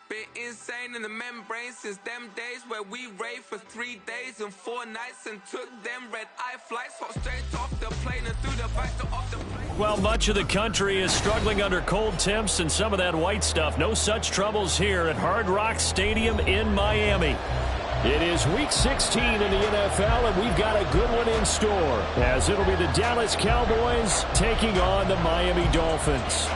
Been insane in the membrane since them days where we raved for 3 days and 4 nights and took them red-eye flights, hot straight off the plane and through the back door of the plane. Well, much of the country is struggling under cold temps and some of that white stuff. No such troubles here at Hard Rock Stadium in Miami. It is Week 16 in the NFL, and we've got a good one in store, as it'll be the Dallas Cowboys taking on the Miami Dolphins.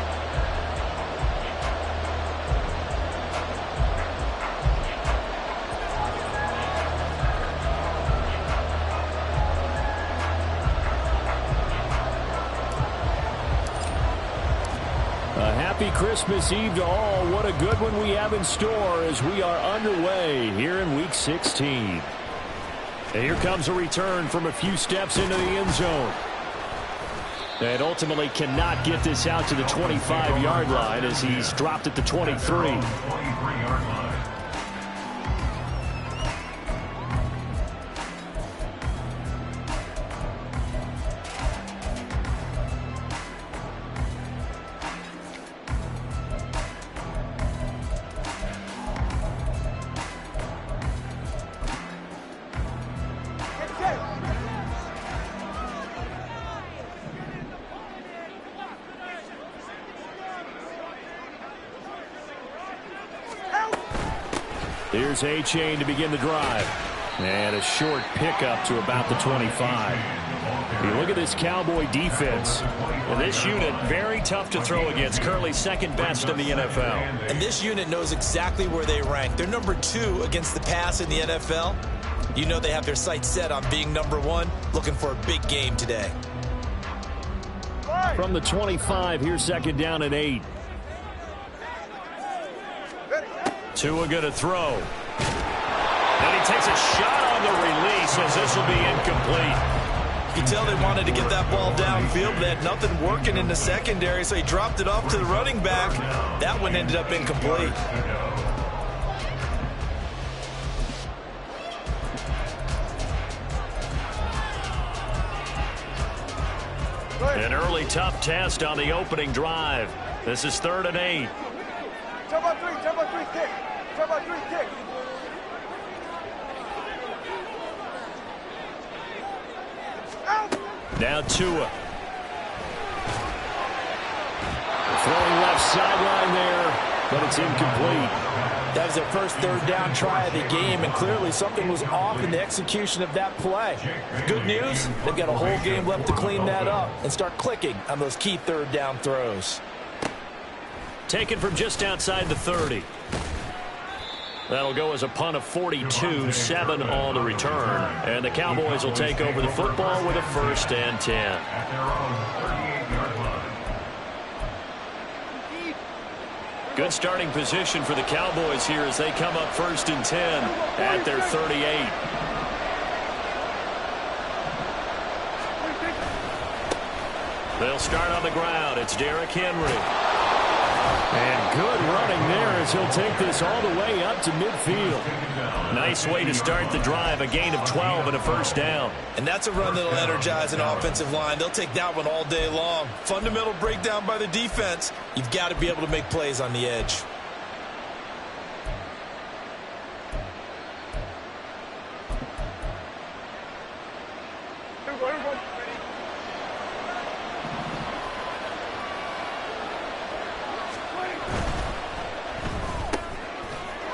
Happy Christmas Eve to all. What a good one we have in store as we are underway here in Week 16. And here comes a return from a few steps into the end zone. And ultimately cannot get this out to the 25-yard line as he's dropped at the 23. Here's A-Chain to begin the drive. And a short pickup to about the 25. You look at this Cowboy defense. Well, this unit, very tough to throw against. Currently second best in the NFL. And this unit knows exactly where they rank. They're number 2 against the pass in the NFL. You know they have their sights set on being number 1, looking for a big game today. From the 25, here's second down and 8. Tua going to throw. And he takes a shot on the release as this will be incomplete. You can tell they wanted to get that ball downfield, but they had nothing working in the secondary, so he dropped it off to the running back. That one ended up incomplete. An early tough test on the opening drive. This is 3rd and 8. Turbo 3, kick. Turbo 3, kick. Now Tua. Throwing left sideline there, but it's incomplete. That was their first 3rd down try of the game, and clearly something was off in the execution of that play. Good news, they've got a whole game left to clean that up and start clicking on those key 3rd down throws. Taken from just outside the 30. That'll go as a punt of 42, 7 on the return. And the Cowboys will take over the football with a 1st and 10. Good starting position for the Cowboys here as they come up 1st and 10 at their 38. They'll start on the ground. It's Derrick Henry. And good running there as he'll take this all the way up to midfield. Nice way to start the drive, a gain of 12 and a 1st down. And that's a run that'll energize an offensive line. They'll take that one all day long. Fundamental breakdown by the defense. You've got to be able to make plays on the edge.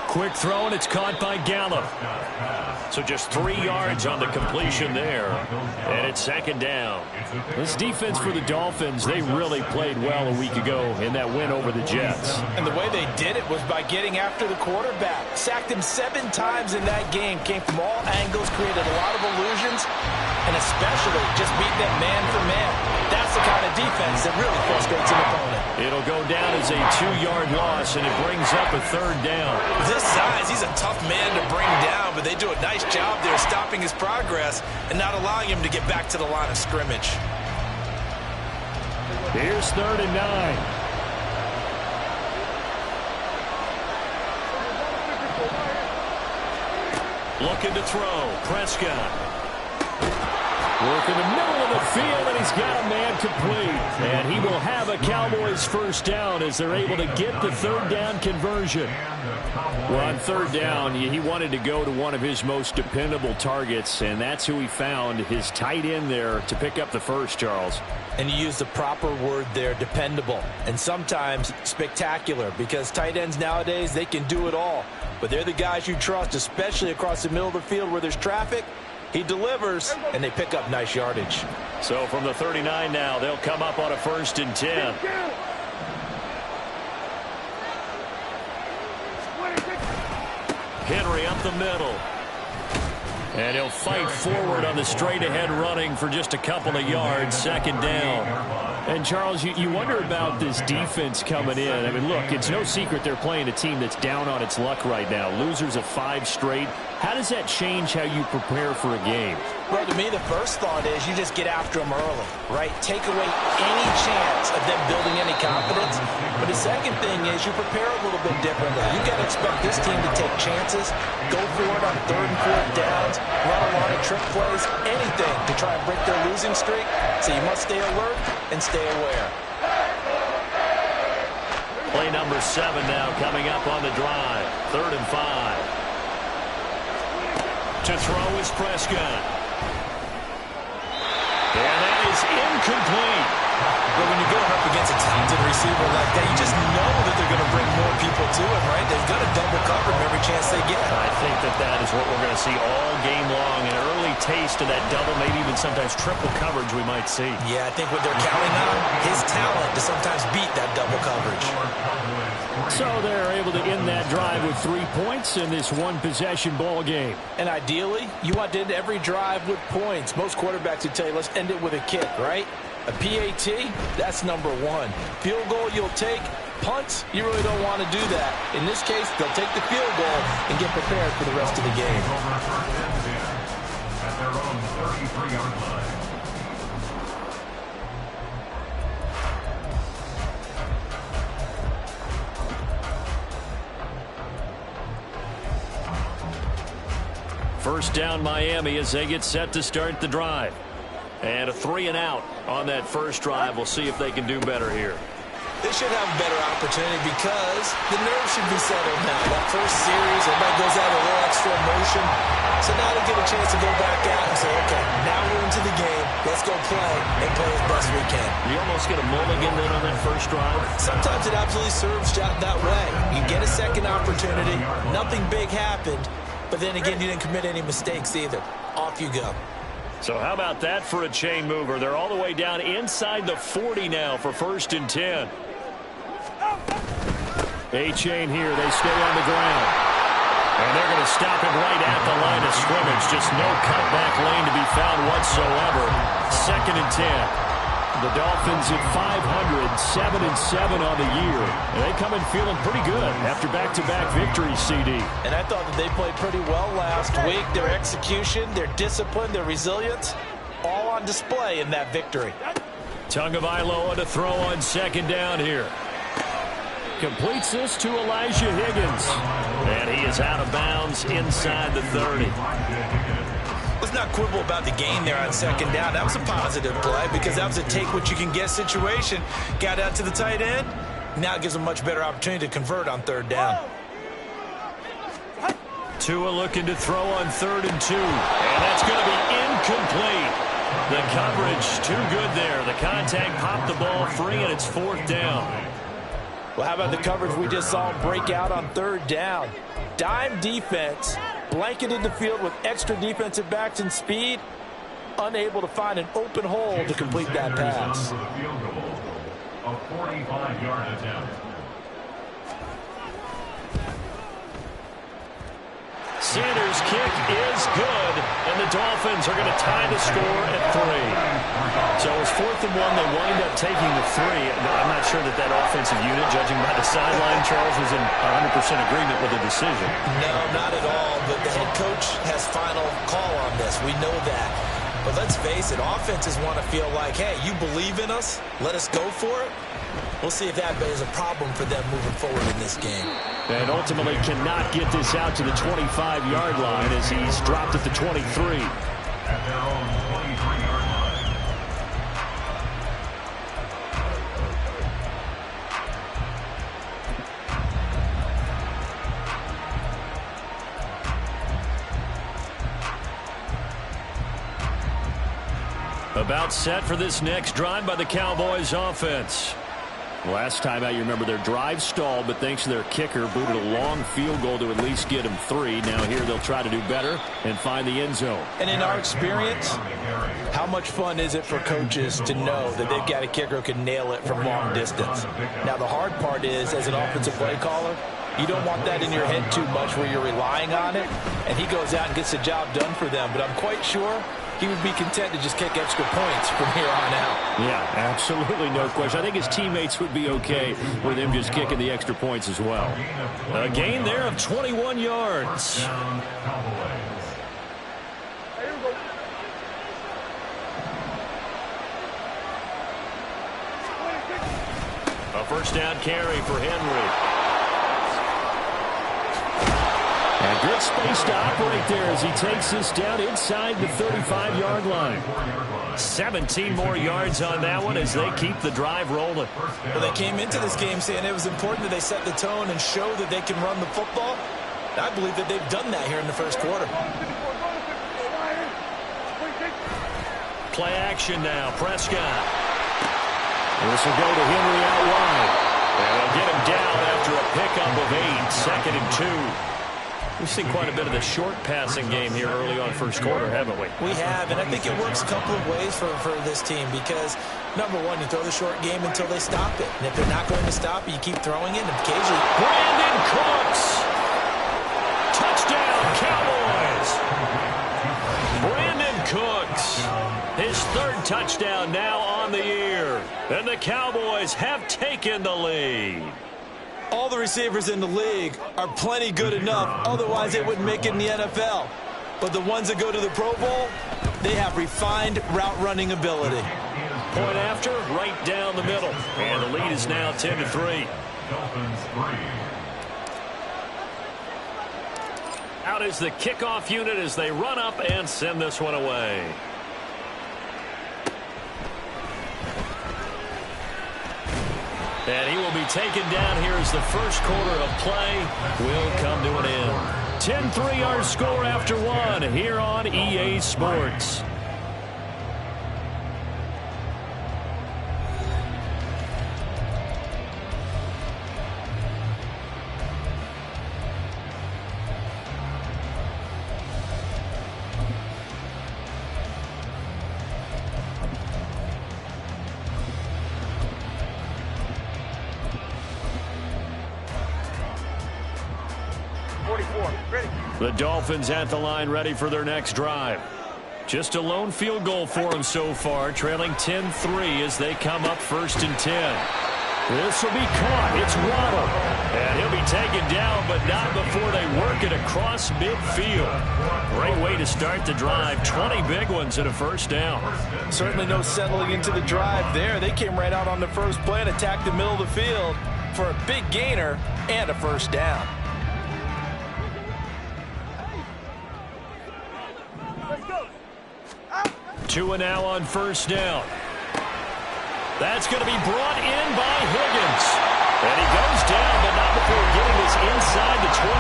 Quick throw, and it's caught by Gallup. So just 3 yards on the completion there. And it's 2nd down. This defense for the Dolphins, they really played well a week ago in that win over the Jets. And the way they did it was by getting after the quarterback. Sacked him 7 times in that game. Came from all angles, created a lot of illusions, and especially just beat them man for man. That's the kind of defense that really frustrates an opponent. It'll go down as a 2-yard loss, and it brings up a 3rd down. This size, he's a tough man to bring down, but they do a nice job there stopping his progress and not allowing him to get back to the line of scrimmage. Here's 3rd and 9. Looking to throw. Prescott. Work in the middle of the field, and he's got a man complete. And he will have a Cowboys first down as they're able to get the third down conversion. Well, on third down, he wanted to go to one of his most dependable targets, and that's who he found, his tight end there, to pick up the first, Charles. And you use the proper word there, dependable, and sometimes spectacular, because tight ends nowadays, they can do it all. But they're the guys you trust, especially across the middle of the field where there's traffic. He delivers, and they pick up nice yardage. So from the 39 now, they'll come up on a 1st and 10. Henry up the middle. And he'll fight forward on the straight-ahead running for just a couple of yards, 2nd down. And, Charles, you wonder about this defense coming in. I mean, look, it's no secret they're playing a team that's down on its luck right now. Losers of 5 straight. How does that change how you prepare for a game? Well, to me, the first thought is you just get after them early, right? Take away any chance of them building any confidence. But the second thing is you prepare a little bit differently. You got to expect this team to take chances, go for it on 3rd and 4th downs, run a lot of trick plays, anything to try and break their losing streak. So you must stay alert and stay aware. Play number 7 now coming up on the drive. 3rd and 5. To throw is Prescott. And that is incomplete. But when you're going up against a talented receiver like that, you just know that they're going to bring more people to him, right? They've got to double cover him every chance they get. I think that is what we're going to see all game long. An early taste of that double, maybe even sometimes triple coverage we might see. Yeah, I think what they're counting on, his talent to sometimes beat that double coverage. So they're able to end that drive with 3 points in this one-possession ball game. And ideally, you want to end every drive with points. Most quarterbacks would tell you, let's end it with a kick, right? A PAT, that's number 1. Field goal you'll take. Punts, you really don't want to do that. In this case, they'll take the field goal and get prepared for the rest of the game. At their own 33-yard line. First down Miami as they get set to start the drive. And a 3 and out on that first drive. We'll see if they can do better here. They should have a better opportunity because the nerves should be settled now. That first series, everybody goes out a little extra emotion. So now they get a chance to go back out and say, okay, now we're into the game. Let's go play and play as best we can. You almost get a mulligan then on that first drive. Sometimes it absolutely serves that way. You get a second opportunity. Nothing big happened. But then again, you didn't commit any mistakes either. Off you go. So how about that for a chain mover? They're all the way down inside the 40 now for 1st and 10. A chain here. They stay on the ground. And they're going to stop it right at the line of scrimmage. Just no cutback lane to be found whatsoever. 2nd and 10. The Dolphins at 500, 7-7 on the year. And they come in feeling pretty good after back-to-back victories, CD. And I thought that they played pretty well last week. Their execution, their discipline, their resilience, all on display in that victory. Tagovailoa to throw on 2nd down here. Completes this to Elijah Higgins. And he is out of bounds inside the 30. Let's not quibble about the gain there on 2nd down. That was a positive play because that was a take-what-you-can-get situation. Got out to the tight end. Now it gives them a much better opportunity to convert on 3rd down. Tua looking to throw on 3rd and 2. And that's going to be incomplete. The coverage too good there. The contact popped the ball free, and it's 4th down. Well, how about the coverage we just saw break out on 3rd down? Dime defense, blanketed the field with extra defensive backs and speed, unable to find an open hole to complete that pass. A 45-yard attempt. Sanders' kick is good, and the Dolphins are going to tie the score at 3. So it's 4th and 1. They wind up taking the 3. I'm not sure that offensive unit, judging by the sideline, Charles, was in 100% agreement with the decision. No, not at all. But the head coach has final call on this. We know that. But let's face it, offenses want to feel like, hey, you believe in us, let us go for it. We'll see if that is a problem for them moving forward in this game. And ultimately cannot get this out to the 25-yard line as he's dropped at the 23. At their own 23-yard About set for this next drive by the Cowboys offense. Last time out, you remember their drive stalled, but thanks to their kicker, booted a long field goal to at least get them 3. Now here they'll try to do better and find the end zone. And in our experience, how much fun is it for coaches to know that they've got a kicker who can nail it from long distance? Now the hard part is, as an offensive play caller, you don't want that in your head too much where you're relying on it, and he goes out and gets the job done for them. But I'm quite sure he would be content to just kick extra points from here on out. Yeah, absolutely, no question. I think his teammates would be okay with him just kicking the extra points as well. A gain there of 21 yards. A first down carry for Henry. And good space to operate there as he takes this down inside the 35-yard line. 17 more yards on that one as they keep the drive rolling. Well, they came into this game saying it was important that they set the tone and show that they can run the football. I believe that they've done that here in the first quarter. Play action now. Prescott. This will go to Henry out wide. And they'll get him down after a pickup of 8. 2nd and 2. We've seen quite a bit of the short passing game here early on first quarter, haven't we? We have, and I think it works a couple of ways for this team because, number one, you throw the short game until they stop it. And if they're not going to stop it, you keep throwing it, and occasionally... Brandon Cooks! Touchdown, Cowboys! Brandon Cooks! His 3rd touchdown now on the year. And the Cowboys have taken the lead. All the receivers in the league are plenty good enough, otherwise they wouldn't make it in the NFL. But the ones that go to the Pro Bowl, they have refined route running ability. Point after, right down the middle. And the lead is now 10-3. Out is the kickoff unit as they run up and send this one away. And he will be taken down here as the first quarter of play will come to an end. 10-3 our score after 1 here on EA Sports. The Dolphins at the line ready for their next drive. Just a lone field goal for them so far, trailing 10-3 as they come up 1st and 10. This will be caught. It's Waddle. And he'll be taken down, but not before they work it across midfield. Great way to start the drive. 20 big ones and a first down. Certainly no settling into the drive there. They came right out on the first play and attacked the middle of the field for a big gainer and a first down. 2 now on first down. That's going to be brought in by Higgins. And he goes down, but not before getting this inside the 25.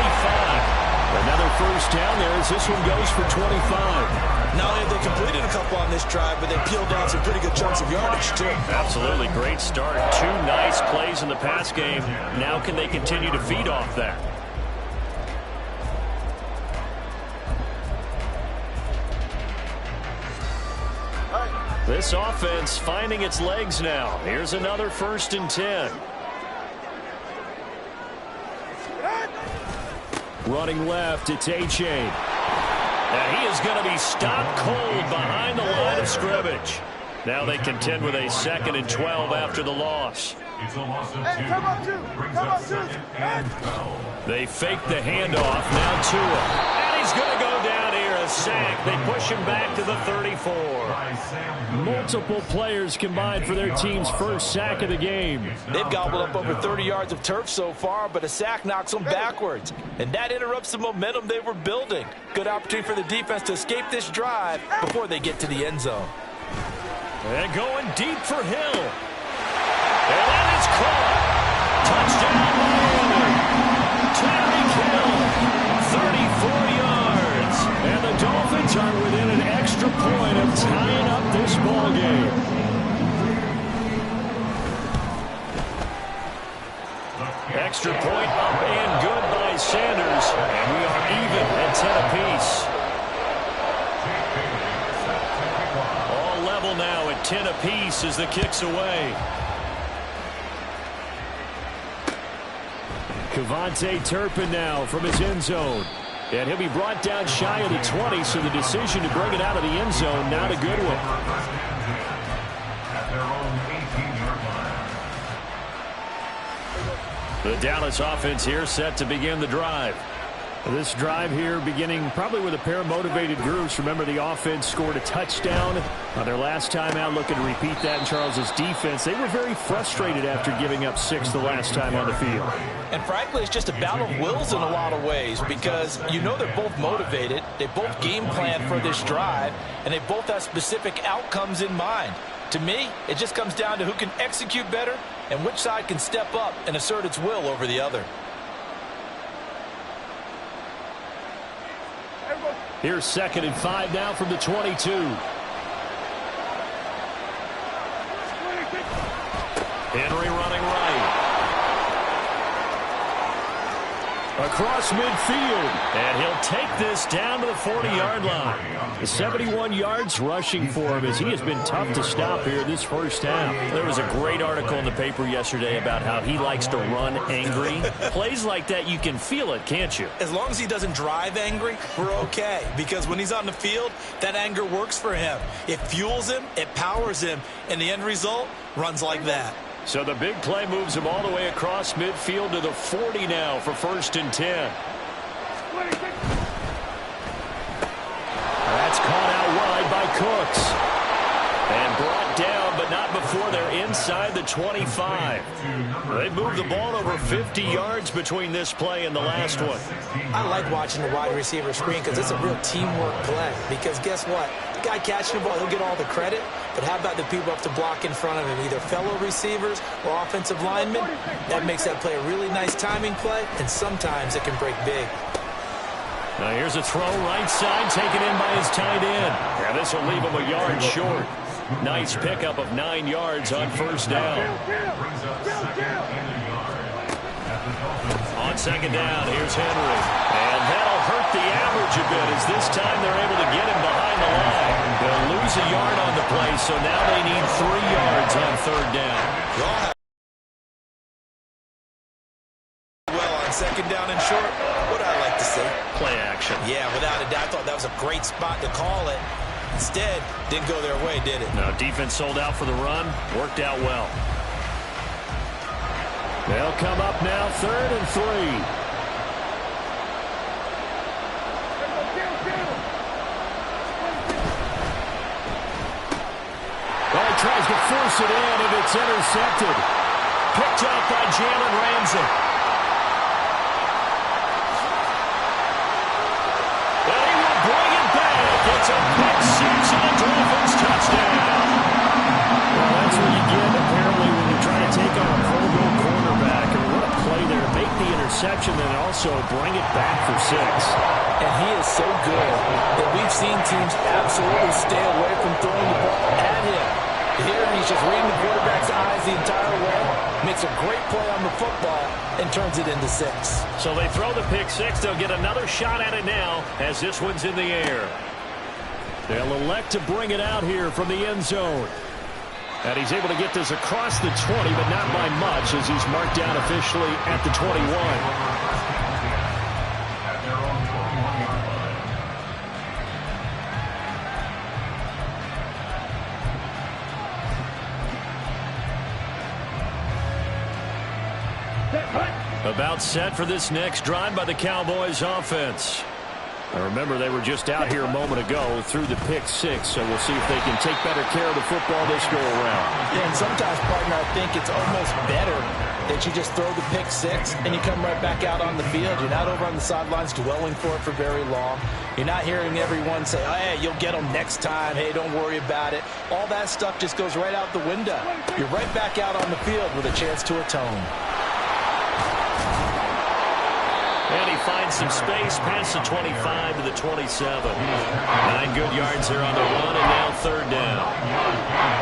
Another first down there as this one goes for 25. Not only have they completed a couple on this drive, but they peeled down some pretty good chunks of yardage, too. Absolutely. Great start. 2 nice plays in the pass game. Now can they continue to feed off that? This offense finding its legs now. Here's another 1st and 10. Running left, it's A-Chain. And he is going to be stopped cold behind the line of scrimmage. Now they contend with a 2nd and 12 after the loss. It's a loss of 2. Brings up 2nd and 12. They fake the handoff. Now Tua. And he's going to go down here. A sack. They push him back to the 34. Multiple players combined for their team's first sack of the game. They've gobbled up over 30 yards of turf so far, but a sack knocks them backwards. And that interrupts the momentum they were building. Good opportunity for the defense to escape this drive before they get to the end zone. And going deep for Hill. And that is caught. Touchdown Miami. Tyreek Hill. 34 yards. And the Dolphins are within an extra point of tying up this ball Extra point up and good by Sanders. And we are even at 10 apiece. All level now at 10 apiece as the kick's away. Kevontae Turpin now from his end zone. And he'll be brought down shy of the 20, so the decision to bring it out of the end zone, not a good one. The Dallas offense here set to begin the drive. This drive here beginning probably with a pair of motivated groups. Remember, the offense scored a touchdown on their last time out, looking to repeat that in Charles's defense. They were very frustrated after giving up 6 the last time on the field. And frankly, it's just a battle of wills in a lot of ways, because you know they're both motivated, they both game plan for this drive, and they both have specific outcomes in mind. To me, it just comes down to who can execute better and which side can step up and assert its will over the other. Here's 2nd and 5 now from the 22. Henry running right. Across midfield. And he'll take this down to the 40-yard line. The 71 yards rushing for him, as he has been tough to stop here this first half. There was a great article in the paper yesterday about how he likes to run angry. Plays like that, you can feel it, can't you? As long as he doesn't drive angry, we're okay. Because when he's on the field, that anger works for him. It fuels him, it powers him, and the end result runs like that. So the big play moves him all the way across midfield to the 40 now for 1st and 10. That's caught out wide by Cooks. And brought down, but not before they're inside the 25. They moved the ball over 50 yards between this play and the last one. I like watching the wide receiver screen because it's a real teamwork play. Because guess what? The guy catching the ball, he'll get all the credit. But how about the people up to block in front of him, either fellow receivers or offensive linemen? That makes that play a really nice timing play, and sometimes it can break big. Now here's a throw right side, taken in by his tight end. And this will leave him a yard short. Nice pickup of 9 yards on 1st down. On 2nd down, here's Henry. And that'll hurt the average a bit, as this time they're able to get him behind the line. They'll lose a yard on the play, so now they need 3 yards on 3rd down. Well, on 2nd down and short, what I like to see. Play action. Yeah, without a doubt. I thought that was a great spot to call it. Instead, didn't go their way, did it? No, defense sold out for the run. Worked out well. They'll come up now, 3rd and 3. Well, he tries to force it in, and it's intercepted. Picked up by Jalen Ramsey. And he will bring it back. It's a pick six and a Dolphins touchdown. Well, that's what you get, apparently, when you try to take on a Pro Bowl quarterback. And what a play there. Make the interception and also bring it back for 6. And he is so good that we've seen teams absolutely stay away from throwing the ball at him. Here he's just reading the quarterback's eyes the entire way, makes a great play on the football, and turns it into 6. So they throw the pick 6. They'll get another shot at it now as this one's in the air. They'll elect to bring it out here from the end zone. And he's able to get this across the 20, but not by much, as he's marked down officially at the 21. About set for this next drive by the Cowboys offense. Now remember, they were just out here a moment ago through the pick 6, so we'll see if they can take better care of the football this go around. Yeah, and sometimes, partner, I think it's almost better that you just throw the pick 6 and you come right back out on the field. You're not over on the sidelines dwelling for it for very long. You're not hearing everyone say, oh, hey, you'll get them next time. Hey, don't worry about it. All that stuff just goes right out the window. You're right back out on the field with a chance to atone. And he finds finds some space past the 25 to the 27. 9 good yards there on the run, and now third down.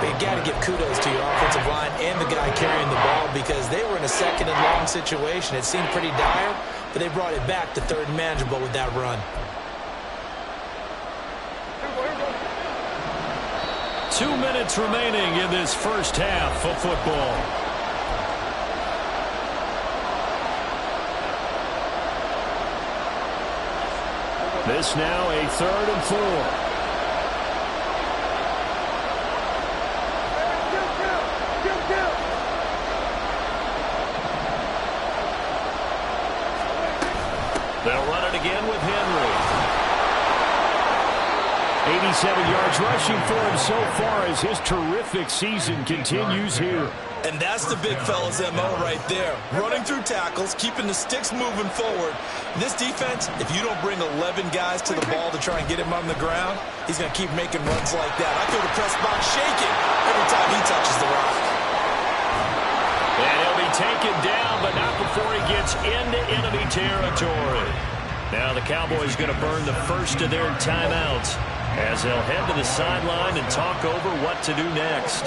You got to give kudos to your offensive line and the guy carrying the ball because they were in a second and long situation. It seemed pretty dire, but they brought it back to third and manageable with that run. 2 minutes remaining in this first half of football. This now a 3rd and 4. They'll run it again with Henry. 87 yards rushing for him so far as his terrific season continues here. And that's the big fella's MO right there. Running through tackles, keeping the sticks moving forward. This defense, if you don't bring 11 guys to the ball to try and get him on the ground, he's going to keep making runs like that. I feel the press box shaking every time he touches the rock. And he'll be taken down, but not before he gets into enemy territory. Now the Cowboys going to burn the first of their timeouts as they'll head to the sideline and talk over what to do next.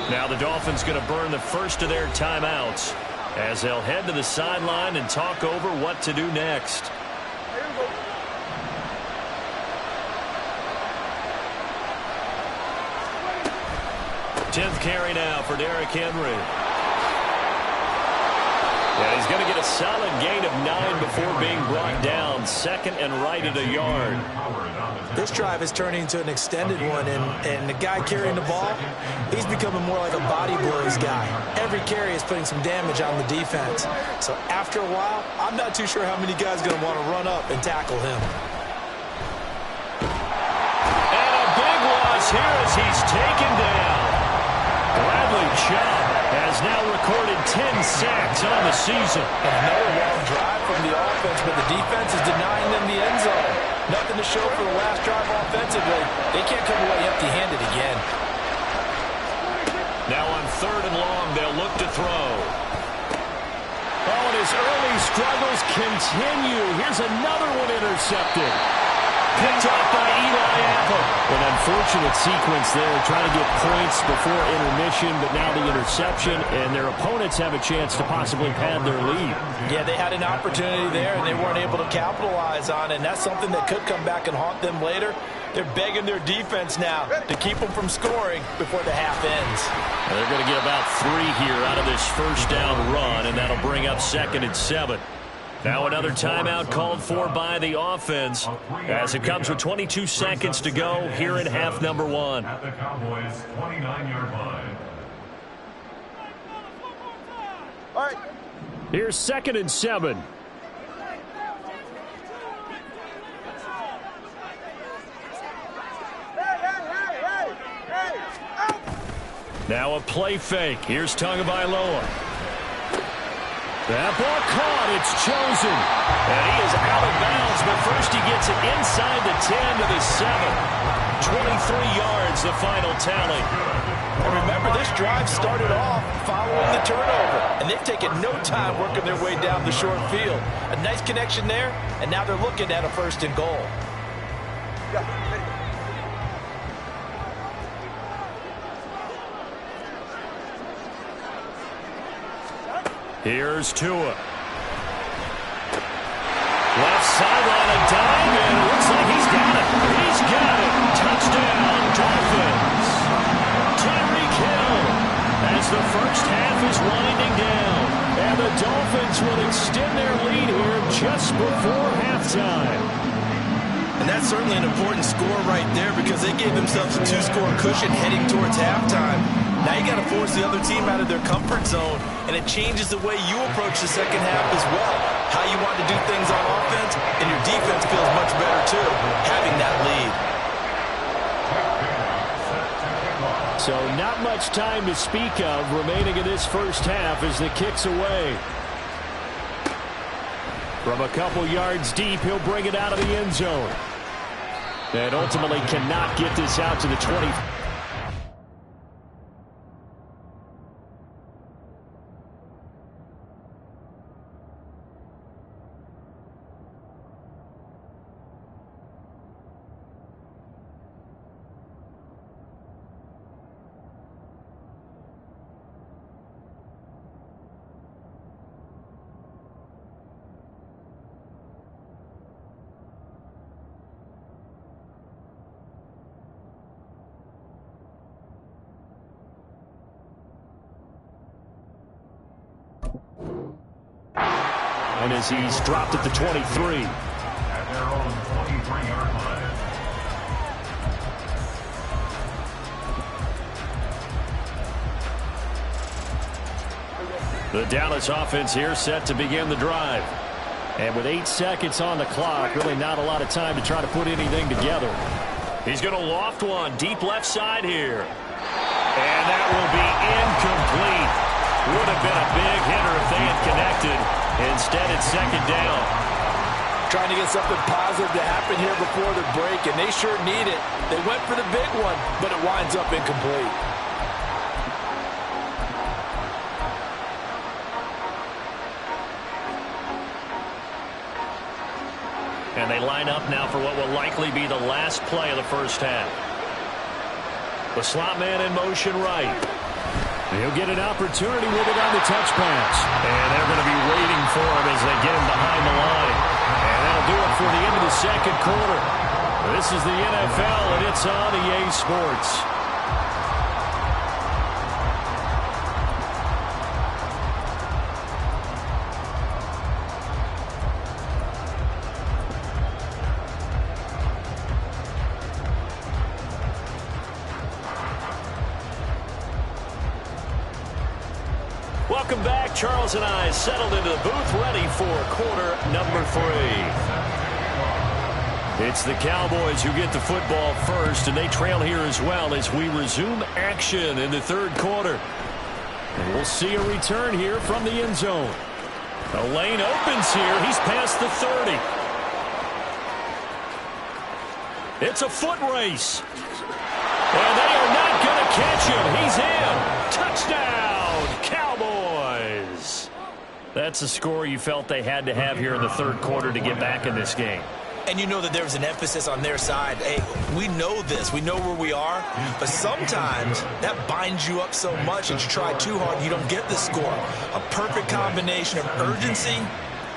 Now the Dolphins going to burn the first of their timeouts as they'll head to the sideline and talk over what to do next. 10th carry now for Derrick Henry. Yeah, he's going to get a solid gain of 9 before being brought down. 2nd and right at a yard. This drive is turning into an extended one, and the guy carrying the ball, he's becoming more like a body blows guy. Every carry is putting some damage on the defense. So after a while, I'm not too sure how many guys are going to want to run up and tackle him. And a big loss here as he's taken down. Bradley Chubb has now recorded 10 sacks on the season. And another long drive from the offense, but the defense is denying them the end zone. Nothing to show for the last drive offensively. They can't come away empty-handed again. Now on 3rd and long, they'll look to throw. Oh, and his early struggles continue. Here's another one intercepted. Picked off by Eli Apple. An unfortunate sequence there, trying to get points before intermission, but now the interception, and their opponents have a chance to possibly pad their lead. Yeah, they had an opportunity there, and they weren't able to capitalize on it, and that's something that could come back and haunt them later. They're begging their defense now to keep them from scoring before the half ends. And they're going to get about 3 here out of this first down run, and that'll bring up 2nd and 7. Now another timeout called for by the offense as it comes with 22 seconds to go here in half number 1. At the Cowboys' 29-yard line. All right. Here's 2nd and 7. Hey, out! Now a play fake. Here's Tagovailoa. That ball caught. It's chosen. And he is out of bounds, but first he gets it inside the 10 to the 7. 23 yards, the final tally. And remember, this drive started off following the turnover, and they've taken no time working their way down the short field. A nice connection there, and now they're looking at a 1st and goal. Here's Tua. Left sideline, a dive, and it looks like he's got it. He's got it. Touchdown, Dolphins. Tyreek Hill as the first half is winding down. And the Dolphins will extend their lead here just before halftime. And that's certainly an important score right there because they gave themselves a 2-score cushion heading towards halftime. Now you got to force the other team out of their comfort zone, and it changes the way you approach the second half as well. How you want to do things on offense, and your defense feels much better too, having that lead. So not much time to speak of remaining in this first half as the kick's away. From a couple yards deep, he'll bring it out of the end zone. And ultimately cannot get this out to the 20. line as he's dropped at the 23. At their own 23-yard line. The Dallas offense here set to begin the drive. And with 8 seconds on the clock, really not a lot of time to try to put anything together. He's going to loft one deep left side here. And that will be incomplete. Would have been a big hitter if they had connected. Instead, it's second down. Trying to get something positive to happen here before the break, and they sure need it. They went for the big one, but it winds up incomplete. And they line up now for what will likely be the last play of the first half. The slot man in motion right. He'll get an opportunity with it on the touch pass. And they're going to be waiting for him as they get him behind the line. And that'll do it for the end of the second quarter. This is the NFL, and it's on EA Sports. Welcome back. Charles and I settled into the booth, ready for quarter number 3. It's the Cowboys who get the football first, and they trail here as well as we resume action in the third quarter. And we'll see a return here from the end zone. The lane opens here. He's past the 30. It's a foot race. And they are not going to catch him. He's in. Touchdown, Cowboys. That's a score you felt they had to have here in the third quarter to get back in this game. And you know that there was an emphasis on their side. Hey, we know this. We know where we are. But sometimes that binds you up so much that you try too hard, you don't get the score. A perfect combination of urgency,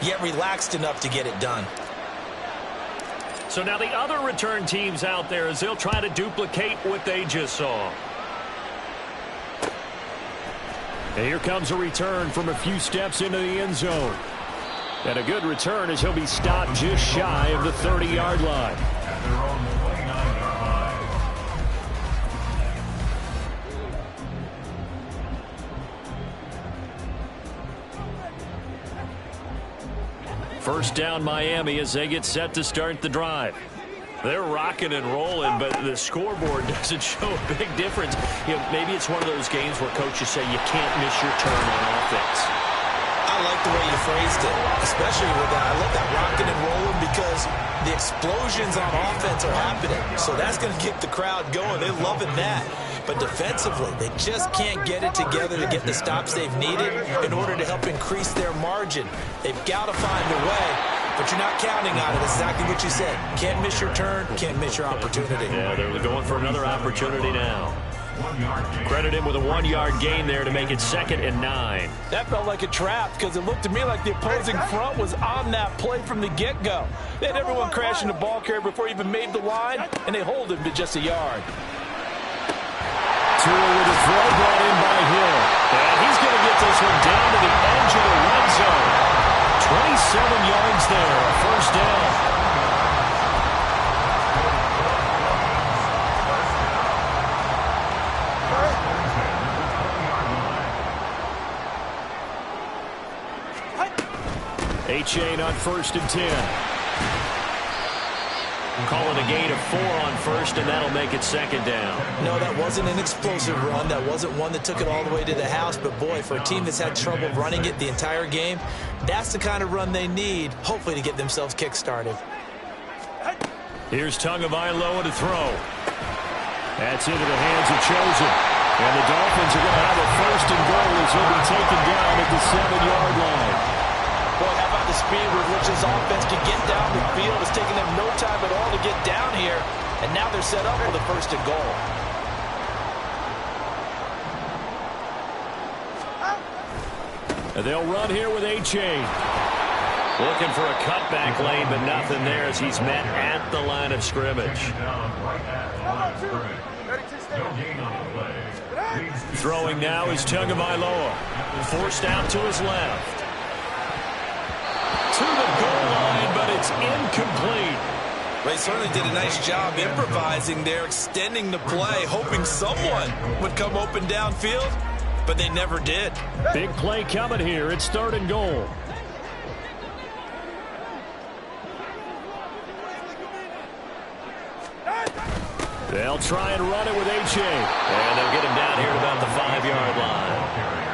yet relaxed enough to get it done. So now the other return teams out there as they'll try to duplicate what they just saw. And here comes a return from a few steps into the end zone. And a good return as he'll be stopped just shy of the 30-yard line. At their own 29-yard line. First down Miami as they get set to start the drive. They're rocking and rolling, but the scoreboard doesn't show a big difference. You know, maybe it's one of those games where coaches say you can't miss your turn on offense. I like the way you phrased it, especially with that. I love that rocking and rolling because the explosions on offense are happening. So that's going to keep the crowd going. They're loving that. But defensively, they just can't get it together to get the stops they've needed in order to help increase their margin. They've got to find a way, but you're not counting on it. That's exactly what you said. Can't miss your turn, can't miss your opportunity. Yeah, they're going for another opportunity now. Credit him with a 1-yard gain there to make it 2nd and 9. That felt like a trap because it looked to me like the opposing front was on that play from the get-go. They had everyone crashing the ball carrier before he even made the line, and they hold him to just a yard. Tua with a throw brought in by Hill. And he's going to get this one down to the edge of the red zone. 27 yards there, a first down. Achane on 1st and 10. Calling a gain of 4 on first, and that'll make it 2nd down. No, that wasn't an explosive run. That wasn't one that took it all the way to the house. But, boy, for a team that's had trouble running it the entire game, that's the kind of run they need, hopefully, to get themselves kick-started. Here's Tagovailoa to throw. That's into the hands of Chosen. And the Dolphins are going to have a 1st and goal as he'll be taken down at the 7-yard line. Boy, how about the speed with which this offense can get down the field? It's taking them no time at all to get down here. And now they're set up for the 1st and goal. And they'll run here with Achane. Looking for a cutback lane, but nothing there as he's met at the line of scrimmage. Throwing now is Tagovailoa. Forced out to his left. to the goal line, but it's incomplete. They certainly did a nice job improvising there, extending the play, hoping someone would come open downfield, but they never did. Big play coming here. It's 3rd and goal. They'll try and run it with H.A. And they'll get him down here at about the 5-yard line.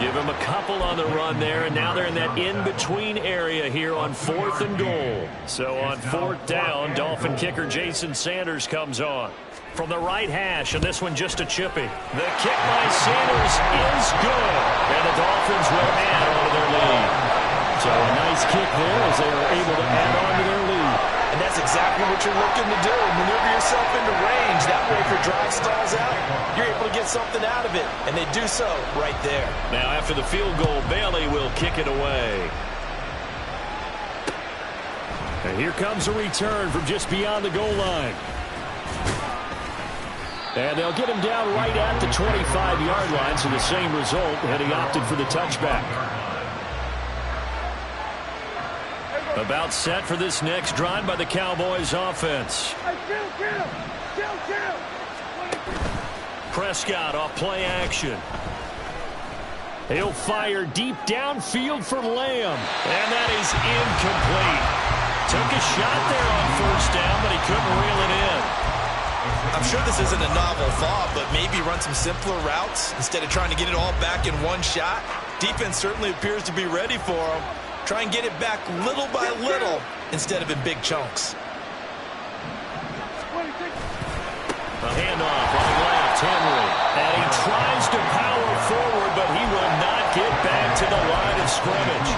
Give him a couple on the run there, and now they're in that in-between area here on 4th and goal. So on 4th down, Dolphin kicker Jason Sanders comes on from the right hash, and this one just a chippy. The kick by Sanders is good, and the Dolphins will add on to their lead. So a nice kick there as they are able to add on to their lead. And that's exactly what you're looking to do. Maneuver yourself into range. That way, if your drive stalls out, you're able to get something out of it. And they do so right there. Now, after the field goal, Bailey will kick it away. And here comes a return from just beyond the goal line. And they'll get him down right at the 25-yard line, so the same result, and he opted for the touchback. About set for this next drive by the Cowboys offense. Prescott off play action. He'll fire deep downfield for Lamb. And that is incomplete. Took a shot there on 1st down, but he couldn't reel it in. I'm sure this isn't a novel thought, but maybe run some simpler routes instead of trying to get it all back in one shot. Defense certainly appears to be ready for him. Try and get it back little by little instead of in big chunks. A handoff running left, Henry. And he tries to power forward, but he will not get back to the line of scrimmage.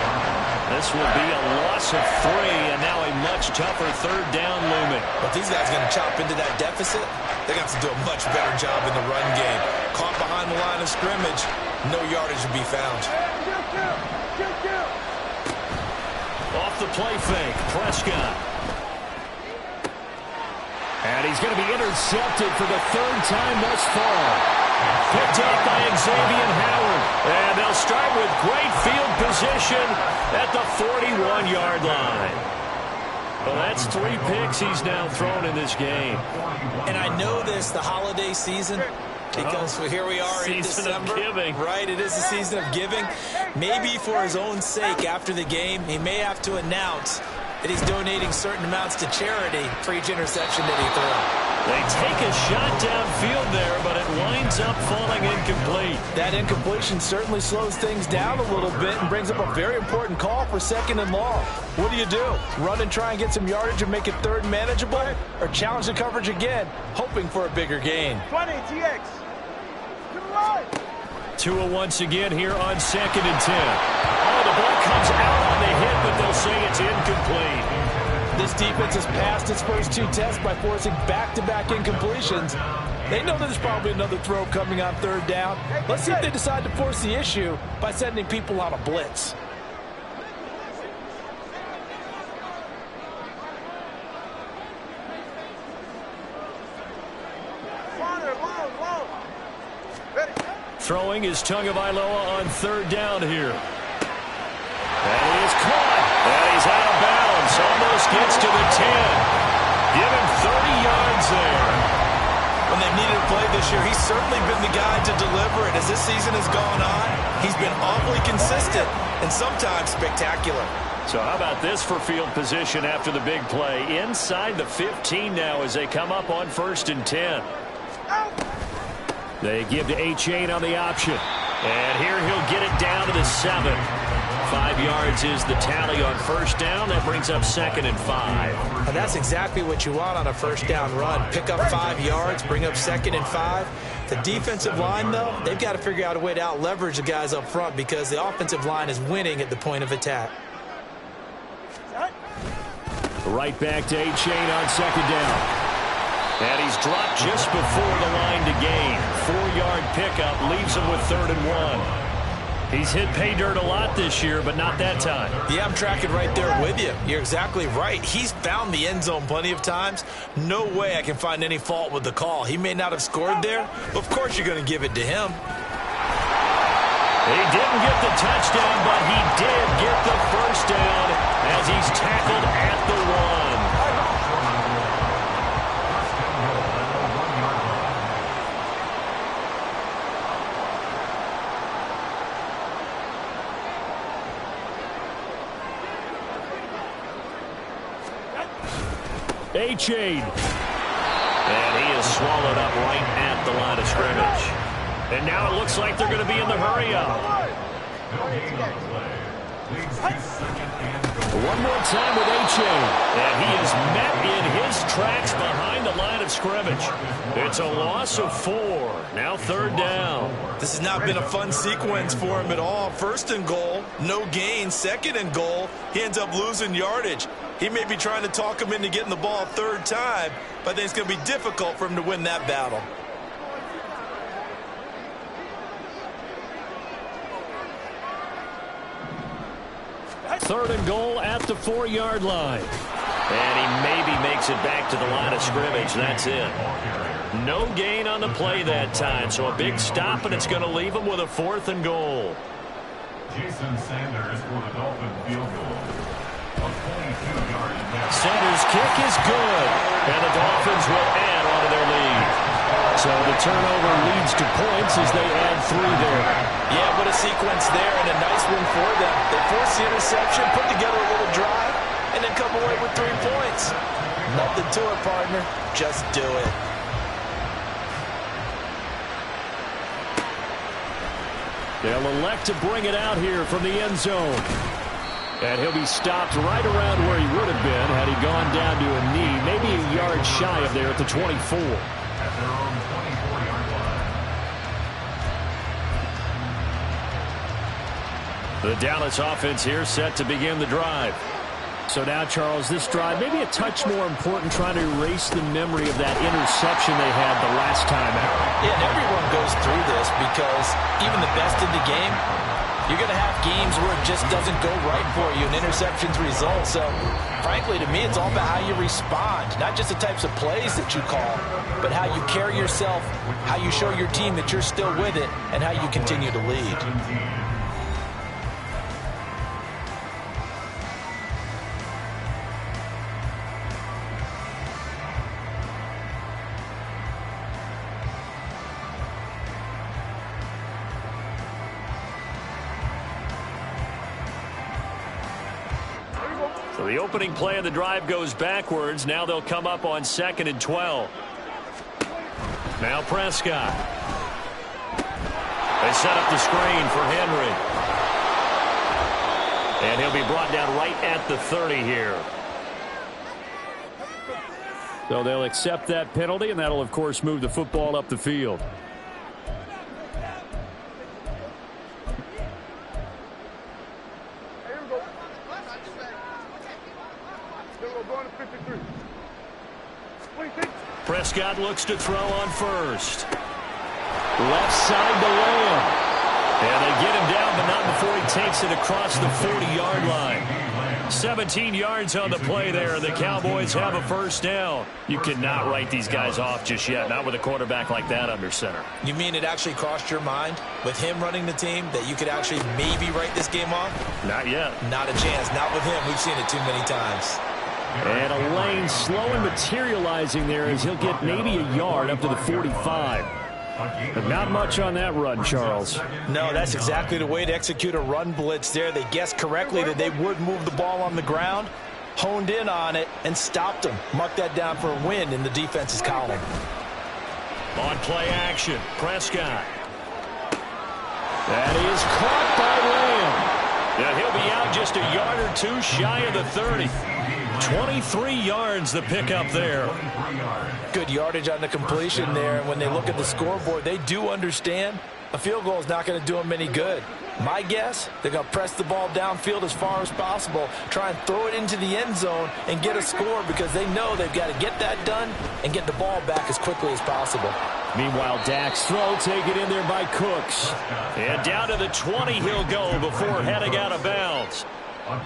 This will be a loss of 3, and now a much tougher 3rd down looming. But these guys are going to chop into that deficit. They're going to have to do a much better job in the run game. Caught behind the line of scrimmage, no yardage to be found. Off the play fake, Prescott. And he's going to be intercepted for the 3rd time thus far. Picked up by Xavier Howard. And they'll start with great field position at the 41-yard line. Well, that's 3 picks he's now thrown in this game. And I know this, the holiday season, because here we are in December. Right, it is the season of giving. Maybe for his own sake after the game, he may have to announce that he's donating certain amounts to charity for each interception that he threw. They take a shot downfield there, but it winds up falling incomplete. That incompletion certainly slows things down a little bit and brings up a very important call for 2nd and long. What do? Run and try and get some yardage and make it 3rd manageable, or challenge the coverage again, hoping for a bigger gain? 20, TX. Tua once again here on 2nd and 10. Oh, the ball comes out on the hit, but they'll say it's incomplete. This defense has passed its first 2 tests by forcing back-to-back incompletions. They know there's probably another throw coming on 3rd down. Let's see if they decide to force the issue by sending people on a blitz. Throwing is Tagovailoa on 3rd down here. And he is caught. And he's out of bounds. Almost gets to the 10. Give him 30 yards there. When they've needed to play this year, he's certainly been the guy to deliver it. As this season has gone on, he's been awfully consistent and sometimes spectacular. So how about this for field position after the big play? Inside the 15 now as they come up on 1st and 10. They give to H8 on the option. And here he'll get it down to the 7. 5 yards is the tally on 1st down. That brings up 2nd and 5. And that's exactly what you want on a 1st down run. Pick up 5 yards, bring up 2nd and 5. The defensive line, though, they've got to figure out a way to out-leverage the guys up front because the offensive line is winning at the point of attack. Right back to H8 on 2nd down. And he's dropped just before the line to gain. 4-yard pickup leaves him with 3rd and 1. He's hit pay dirt a lot this year, but not that time. Yeah, I'm tracking right there with you. You're exactly right. He's found the end zone plenty of times. No way I can find any fault with the call. He may not have scored there, but of course you're going to give it to him. He did Didn't get the touchdown, but he did get the first down as he's tackled at the 1. Achane. And he is swallowed up right at the line of scrimmage. And now it looks like they're going to be in the hurry-up. One more time with Achane. And he is met in his tracks behind the line of scrimmage. It's a loss of 4. Now 3rd down. This has not been a fun sequence for him at all. 1st and goal, no gain. 2nd and goal, he ends up losing yardage. He may be trying to talk him into getting the ball 3rd time, but I think it's going to be difficult for him to win that battle. Third and goal at the 4-yard line. And he maybe makes it back to the line of scrimmage. That's it. No gain on the play that time, so a big stop, and it's going to leave him with a 4th and goal. Jason Sanders for the Dolphin field goal. Sanders' kick is good, and the Dolphins will add on to their lead. So the turnover leads to points as they add 3 there. Yeah, what a sequence there, and a nice one for them. They force the interception, put together a little drive, and then come away with 3 points. Nothing to it, partner. Just do it. They'll elect to bring it out here from the end zone. And he'll be stopped right around where he would have been had he gone down to a knee, maybe a yard shy of there at the 24. At their own 24-yard line. The Dallas offense here set to begin the drive. So now, Charles, this drive maybe a touch more important, trying to erase the memory of that interception they had the last time out. Yeah, and everyone goes through this because even the best in the game, you're going to have games where it just doesn't go right for you, and interceptions result. So, frankly, to me, it's all about how you respond, not just the types of plays that you call, but how you carry yourself, how you show your team that you're still with it, and how you continue to lead. So the opening play of the drive goes backwards. Now they'll come up on 2nd and 12. Now Prescott. They set up the screen for Henry. And he'll be brought down right at the 30 here. So they'll accept that penalty, and that'll, of course, move the football up the field. Prescott looks to throw on first. Left side to Lamb. And they get him down, but not before he takes it across the 40-yard line. 17 yards on the play there, and the Cowboys have a first down. You cannot write these guys off just yet, not with a quarterback like that under center. You mean it actually crossed your mind with him running the team that you could actually maybe write this game off? Not yet. Not a chance. Not with him. We've seen it too many times. And a lane slowly materializing there as he'll get maybe a yard up to the 45. But not much on that run, Charles. No, that's exactly the way to execute a run blitz there. They guessed correctly that they would move the ball on the ground, honed in on it, and stopped them. Mark that down for a win in the defense's column. On play action, Prescott. That is caught by Lamb. Yeah, he'll be out just a yard or two shy of the 30. 23 yards the pickup there. Good yardage on the completion there. And when they look at the scoreboard, they do understand a field goal is not going to do them any good. My guess, they're going to press the ball downfield as far as possible, try and throw it into the end zone and get a score because they know they've got to get that done and get the ball back as quickly as possible. Meanwhile, Dak's throw taken in there by Cooks. And down to the 20 he'll go before heading out of bounds.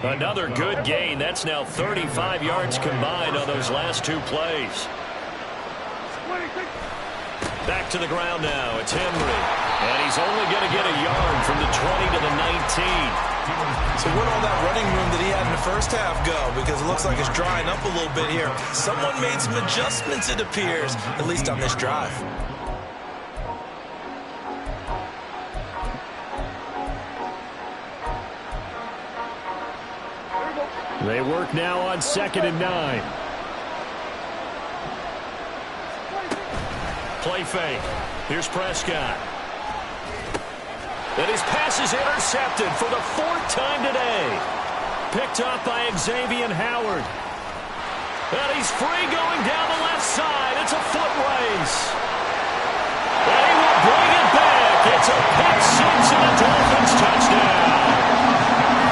Another good gain. That's now 35 yards combined on those last two plays. Back to the ground now. It's Henry. And he's only going to get a yard from the 20 to the 19. So where'd all that running room that he had in the first half go? Because it looks like it's drying up a little bit here. Someone made some adjustments, it appears, at least on this drive. They work now on 2nd and 9. Play fake. Here's Prescott. And his pass is intercepted for the 4th time today. Picked up by Xavier Howard. And he's free going down the left side. It's a foot race. And he will bring it back. It's a pick six and a Dolphins touchdown.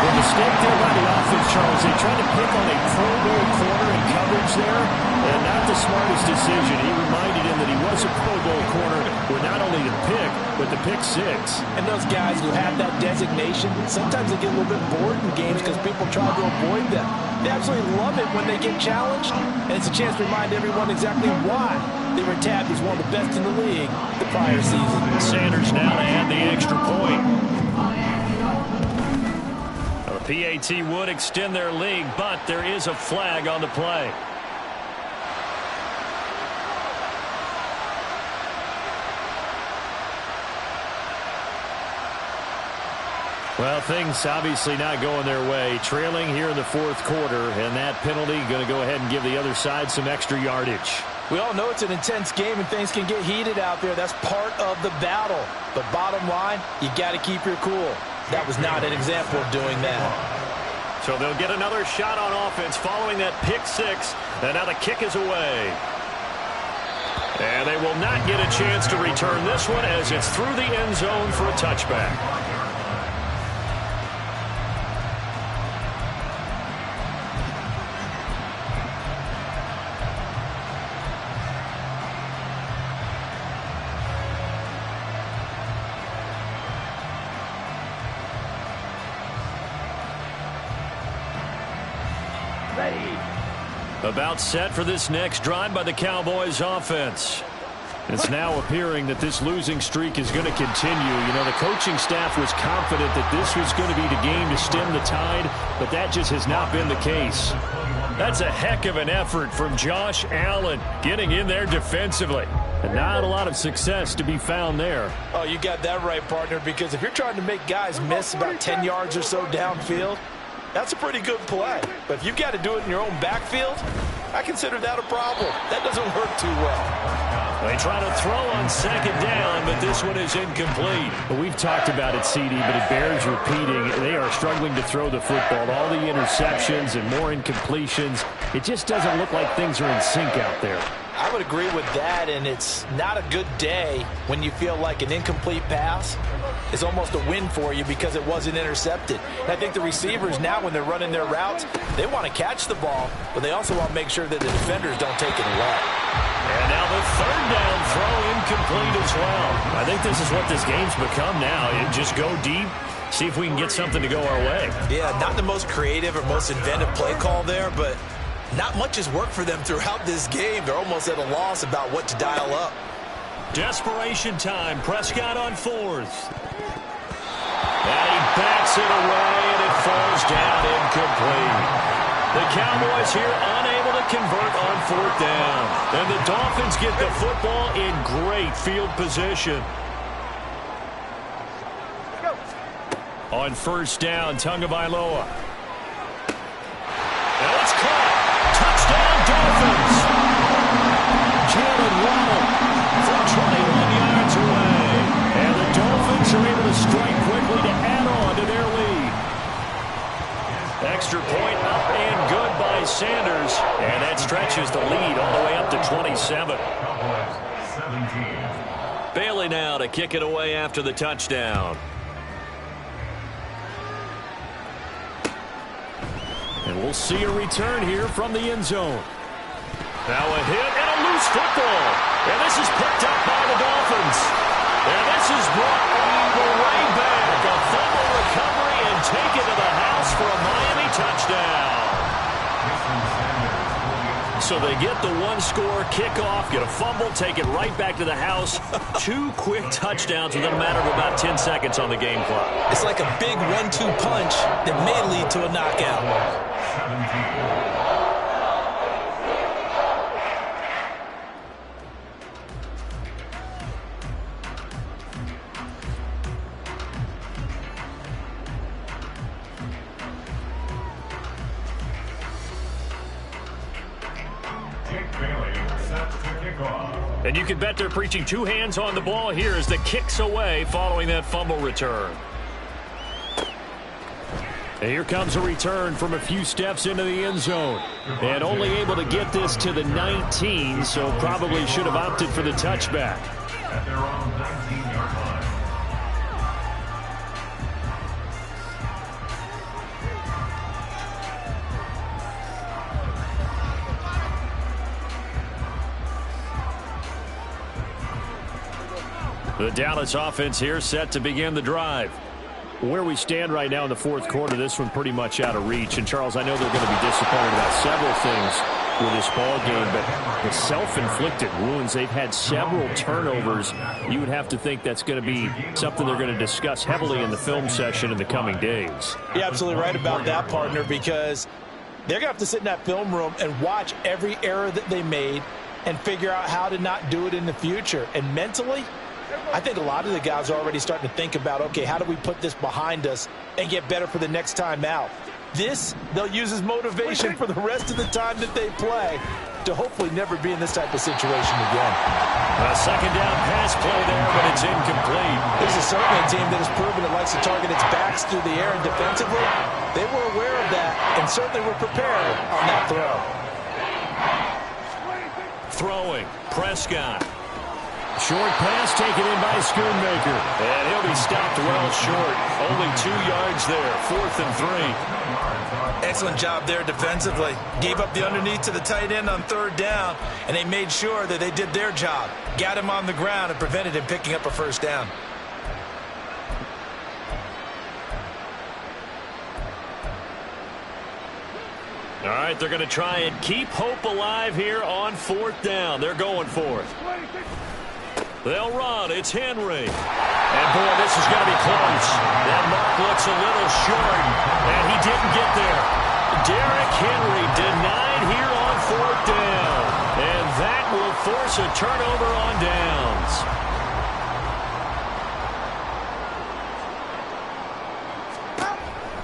The mistake there by the offense, Charles, they tried to pick on a Pro Bowl corner in coverage there, and not the smartest decision. He reminded him that he was a Pro Bowl corner with not only the pick, but the pick six. And those guys who have that designation, sometimes they get a little bit bored in games because people try to avoid them. They absolutely love it when they get challenged, and it's a chance to remind everyone exactly why they were tabbed as one of the best in the league the prior season. Sanders now to add the extra point. PAT would extend their lead, but there is a flag on the play. Well, things obviously not going their way. Trailing here in the 4th quarter, and that penalty going to go ahead and give the other side some extra yardage. We all know it's an intense game and things can get heated out there. That's part of the battle. But bottom line, you got to keep your cool. That was not an example of doing that. So they'll get another shot on offense following that pick six. And now the kick is away. And they will not get a chance to return this one as it's through the end zone for a touchback. About set for this next drive by the Cowboys offense. It's now appearing that this losing streak is going to continue. You know, the coaching staff was confident that this was going to be the game to stem the tide, but that just has not been the case. That's a heck of an effort from Josh Allen getting in there defensively. And not a lot of success to be found there. Oh, you got that right, partner, because if you're trying to make guys miss about 10 yards or so downfield, that's a pretty good play. But if you've got to do it in your own backfield, I consider that a problem. That doesn't work too well. They try to throw on 2nd down, but this one is incomplete. Well, we've talked about it, CD, but it bears repeating. They are struggling to throw the football. All the interceptions and more incompletions. It just doesn't look like things are in sync out there. I would agree with that, and it's not a good day when you feel like an incomplete pass is almost a win for you because it wasn't intercepted. And I think the receivers now, when they're running their routes, they want to catch the ball, but they also want to make sure that the defenders don't take it away. And now the 3rd down throw incomplete as well. I think this is what this game's become now. Just go deep, see if we can get something to go our way. Yeah, not the most creative or most inventive play call there, but not much has worked for them throughout this game. They're almost at a loss about what to dial up. Desperation time. Prescott on 4th. And he backs it away, and it falls down incomplete. The Cowboys here unable to convert on 4th down. And the Dolphins get the football in great field position. On 1st down, Tagovailoa. And it's caught. Touchdown, Dolphins. Jalen Waddle from 21 yards away. And the Dolphins are able to strike quickly to add on to their lead. Extra point up and good by Sanders. And that stretches the lead all the way up to 27. Bailey now to kick it away after the touchdown. And we'll see a return here from the end zone. Now a hit and a loose football. And this is picked up by the Dolphins. And this is brought all the way back. A fumble recovery and taken to the house for a Miami touchdown. So they get the one-score kickoff, get a fumble, take it right back to the house. 2 quick touchdowns within a matter of about 10 seconds on the game clock. It's like a big 1-2 punch that may lead to a knockout. 17. And you can bet they're preaching 2 hands on the ball here as the kick's away following that fumble return. And here comes a return from a few steps into the end zone. And only able to get this to the 19, so probably should have opted for the touchback. At their own 19-yard line. The Dallas offense here set to begin the drive. Where we stand right now in the fourth quarter, this one pretty much out of reach. And, Charles, I know they're going to be disappointed about several things with this ball game, but the self-inflicted wounds, they've had several turnovers. You would have to think that's going to be something they're going to discuss heavily in the film session in the coming days. You're absolutely right about that, partner, because they're going to have to sit in that film room and watch every error that they made and figure out how to not do it in the future. And mentally, I think a lot of the guys are already starting to think about, okay, how do we put this behind us and get better for the next time out? This, they'll use as motivation for the rest of the time that they play to hopefully never be in this type of situation again. A second down pass play there, but it's incomplete. This is certainly a team that has proven it likes to target its backs through the air, and defensively, they were aware of that and certainly were prepared on that throw. Throwing, Prescott. Short pass taken in by Schoonmaker. And he'll be stopped well short. Only 2 yards there. 4th and 3. Excellent job there defensively. Gave up the underneath to the tight end on 3rd down, and they made sure that they did their job. Got him on the ground and prevented him picking up a 1st down. All right, they're going to try and keep hope alive here on 4th down. They're going for it. They'll run. It's Henry. And, boy, this is going to be close. That mark looks a little short, and he didn't get there. Derrick Henry denied here on 4th down. And that will force a turnover on downs.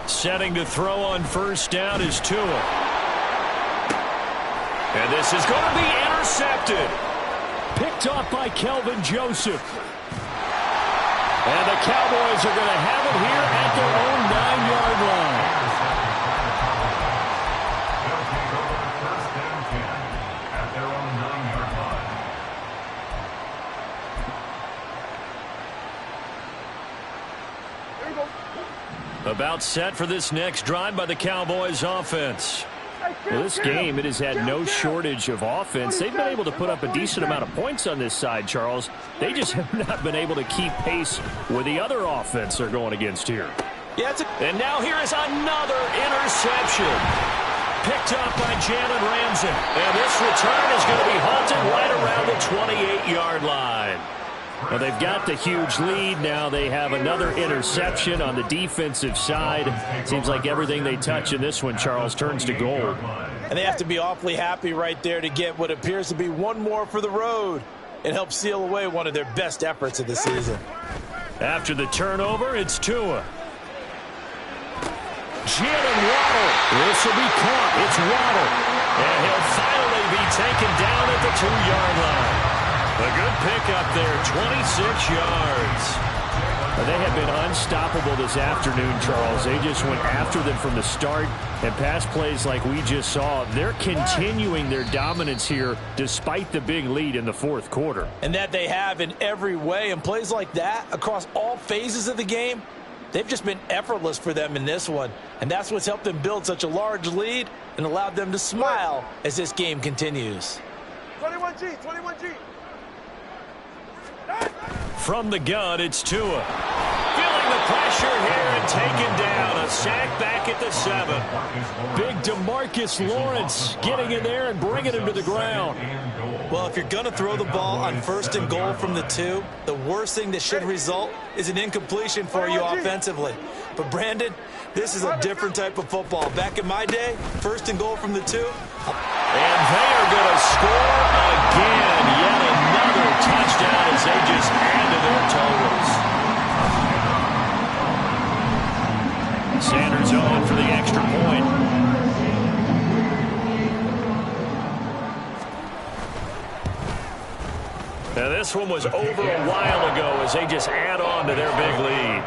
Setting to throw on 1st down is Tua. And this is going to be intercepted. Picked off by Kelvin Joseph. And the Cowboys are going to have it here at their own 9-yard line. They'll take over 1st and 10 at their own 9-yard line. About set for this next drive by the Cowboys offense. Well, this game, it has had no shortage of offense. They've been able to put up a decent amount of points on this side, Charles. They just have not been able to keep pace with the other offense they're going against here. Yeah, and now here is another interception. Picked up by Jalen Ramsey. And this return is going to be halted right around the 28-yard line. Well, they've got the huge lead. Now they have another interception on the defensive side. Seems like everything they touch in this one, Charles, turns to gold. And they have to be awfully happy right there to get what appears to be one more for the road. It helps seal away one of their best efforts of the season. After the turnover, it's Tua. Jalen Waddle. This will be caught. It's Waddle. And he'll finally be taken down at the 2-yard line. A good pickup there, 26 yards. They have been unstoppable this afternoon, Charles. They just went after them from the start, and pass plays like we just saw, they're continuing their dominance here despite the big lead in the 4th quarter. And that they have in every way, and plays like that across all phases of the game, they've just been effortless for them in this one. And that's what's helped them build such a large lead and allowed them to smile as this game continues. 21G, 21G. From the gun, it's Tua. Feeling the pressure here and taken down. A sack back at the 7. Big DeMarcus Lawrence getting in there and bringing him to the ground. Well, if you're going to throw the ball on 1st and goal from the 2, the worst thing that should result is an incompletion for you offensively. But, Brandon, this is a different type of football. Back in my day, 1st and goal from the 2. And they are going to score again. Yet another touchdown as they just add to their totals. Sanders on for the extra point. Now this one was over a while ago as they just add on to their big lead.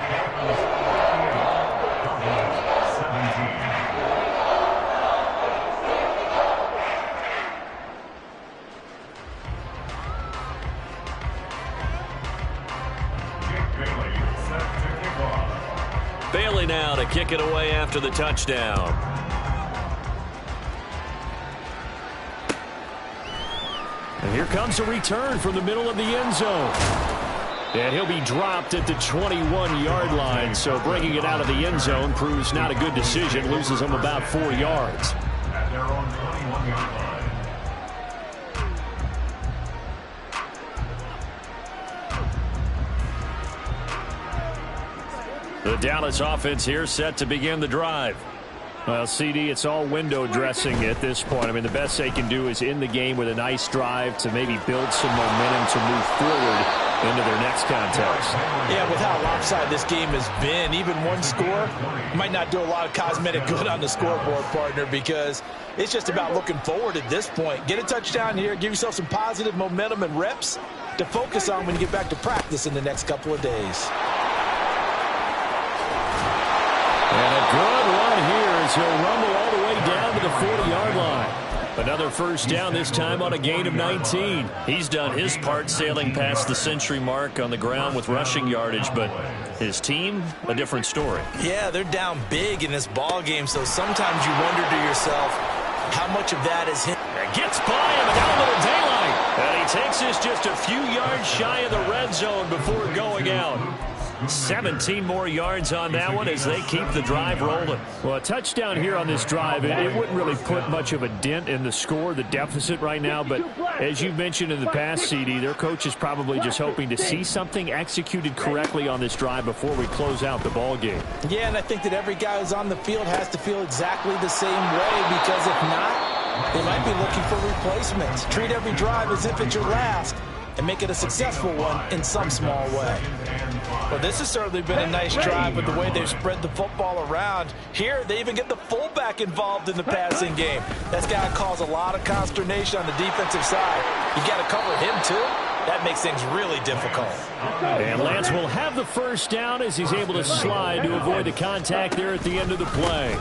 Bailey now to kick it away after the touchdown. And here comes a return from the middle of the end zone. And he'll be dropped at the 21-yard line. So bringing it out of the end zone proves not a good decision. Loses him about 4 yards. At their own 21-yard line. The Dallas offense here set to begin the drive. Well, CD, it's all window dressing at this point. I mean, the best they can do is in the game with a nice drive to maybe build some momentum to move forward into their next contest. Yeah, with how lopsided this game has been, even one score might not do a lot of cosmetic good on the scoreboard, partner, because it's just about looking forward at this point. Get a touchdown here, give yourself some positive momentum and reps to focus on when you get back to practice in the next couple of days. And a good run here as he'll rumble all the way down to the 40-yard line. Another first down, this time on a gain of 19. He's done his part sailing past the century mark on the ground with rushing yardage, but his team, a different story. Yeah, they're down big in this ball game, so sometimes you wonder to yourself how much of that is him. And gets by him and got a little daylight. And he takes us just a few yards shy of the red zone before going out. 17 more yards on that one as they keep the drive rolling. Well, a touchdown here on this drive, it wouldn't really put much of a dent in the score, the deficit right now. But as you mentioned in the past, CD, their coach is probably just hoping to see something executed correctly on this drive before we close out the ball game. Yeah, and I think that every guy who's on the field has to feel exactly the same way, because if not, they might be looking for replacements. Treat every drive as if it's your last and make it a successful one in some small way. Well, this has certainly been a nice drive with the way they've spread the football around. Here, they even get the fullback involved in the passing game. That's got to cause a lot of consternation on the defensive side. You got to cover him, too. That makes things really difficult. And Lance will have the first down as he's able to slide to avoid the contact there at the end of the play.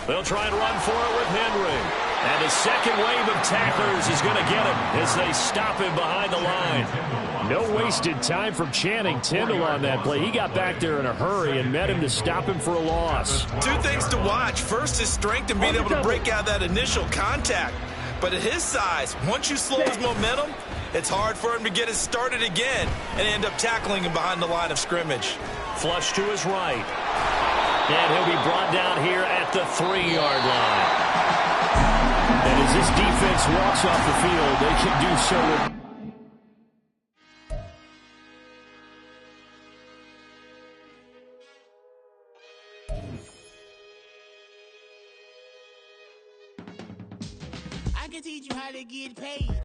They'll try and run for it with Henry. And his second wave of tacklers is going to get him as they stop him behind the line. No wasted time from Channing Tindall on that play. He got back there in a hurry and met him to stop him for a loss. Two things to watch. First, his strength and being able to break out that initial contact. But at his size, once you slow his momentum, it's hard for him to get it started again and end up tackling him behind the line of scrimmage. Flush to his right. And he'll be brought down here at the 3-yard line. And as this defense walks off the field, they can do so with... I can teach you how to get paid.